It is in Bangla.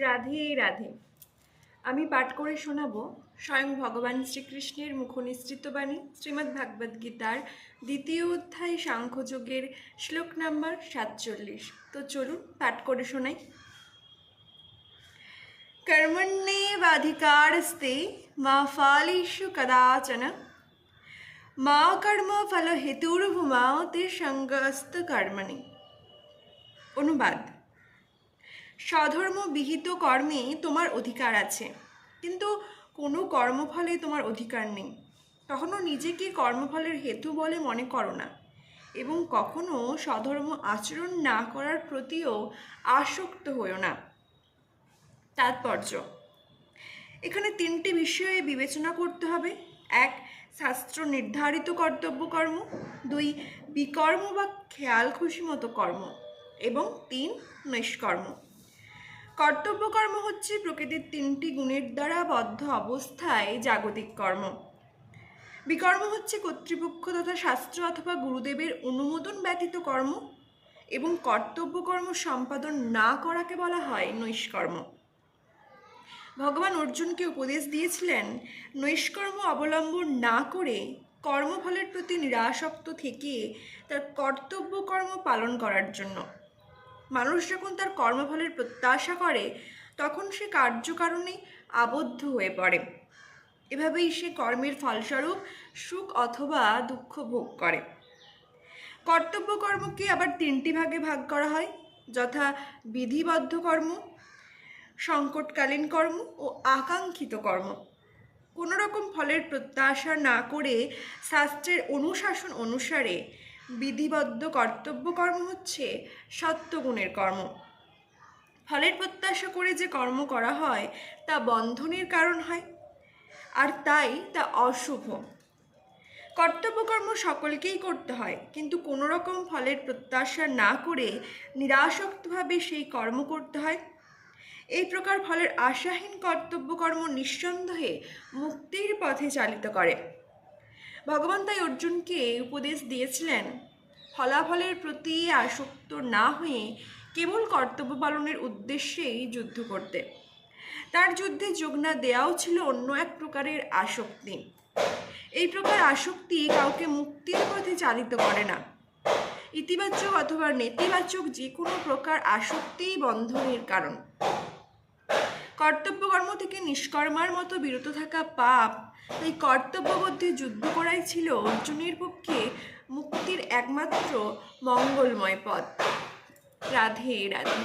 রাধে রাধে। আমি পাঠ করে শোনাব স্বয়ং ভগবান শ্রীকৃষ্ণের মুখনিসৃত বাণী শ্রীমদ্ ভাগবত গীতার দ্বিতীয় অধ্যায় সাংখ্যযোগের শ্লোক নাম্বার 47। তো চলুন পাঠ করে শোনাই। কর্মণ্যেবাধিকারস্তে মা ফলেষু কদাচন মা কর্ম ফল হেতুর্ভুমা তে সঙ্গস্ত কর্মণি। অনুবাদ: স্বধর্ম বিহিত কর্মে তোমার অধিকার আছে, কিন্তু কোনো কর্মফলে তোমার অধিকার নেই। কখনো নিজেকে কর্মফলের হেতু বলে মনে করো না, এবং কখনো স্বধর্ম আচরণ না করার প্রতিও আসক্ত হইও না। তাৎপর্য: এখানে তিনটি বিষয়ে বিবেচনা করতে হবে। 1. শাস্ত্র নির্ধারিত কর্তব্য কর্ম। 2. বিকর্ম বা খেয়াল খুশি মতো কর্ম। এবং 3. নিষ্কর্ম। কর্তব্য কর্ম হচ্ছে প্রকৃতির তিনটি গুণের দ্বারা বদ্ধ অবস্থায় জাগতিক কর্ম। বিকর্ম হচ্ছে কর্তৃপক্ষ তথা শাস্ত্র অথবা গুরুদেবের অনুমোদন ব্যতীত কর্ম, এবং কর্তব্য কর্ম সম্পাদন না করাকে বলা হয় নৈষ্কর্ম। ভগবান অর্জুনকে উপদেশ দিয়েছিলেন নৈষ্কর্ম অবলম্বন না করে কর্মফলের প্রতি নিরাসক্ত থেকে তার কর্তব্য কর্ম পালন করার জন্য। মানুষ যখন তার কর্মফলের প্রত্যাশা করে তখন সে কার্যকারণে আবদ্ধ হয়ে পড়ে। এভাবেই সে কর্মের ফলস্বরূপ সুখ অথবা দুঃখ ভোগ করে। কর্তব্য কর্মকে আবার তিনটি ভাগে ভাগ করা হয়, যথা বিধিবদ্ধ কর্ম, সংকটকালীন কর্ম ও আকাঙ্ক্ষিত কর্ম। কোনো রকম ফলের প্রত্যাশা না করে শাস্ত্রের অনুশাসন অনুসারে বিধিবদ্ধ কর্তব্য কর্ম হচ্ছে সত্যগুণের কর্ম। ফলের প্রত্যাশা করে যে কর্ম করা হয় তা বন্ধনের কারণ হয়, আর তাই তা অশুভ। কর্তব্য কর্ম সকলকেই করতে হয়, কিন্তু কোনো রকম ফলের প্রত্যাশা না করে নিরাসক্তভাবে সেই কর্ম করতে হয়। এই প্রকার ফলের আশাহীন কর্তব্য কর্ম নিঃসন্দেহে মুক্তির পথে চালিত করে। ভগবান তাই অর্জুনকে উপদেশ দিয়েছিলেন ফলাফলের প্রতি আসক্ত না হয়ে কেবল কর্তব্য পালনের উদ্দেশ্যেই যুদ্ধ করতে। তার যুদ্ধে যোগ না দেওয়াও ছিল অন্য এক প্রকারের আসক্তি। এই প্রকার আসক্তি কাউকে মুক্তির পথে চালিত করে না। ইতিবাচক অথবা নেতিবাচক যে কোনো প্রকার আসক্তিই বন্ধনের কারণ। কর্তব্যকর্ম থেকে নিষ্কর্মার মতো বিরত থাকা পাপ, তাই কর্তব্যবদ্ধে যুদ্ধ করাই ছিল অর্জুনের পক্ষে মুক্তির একমাত্র মঙ্গলময় পথ। রাধে রাধে।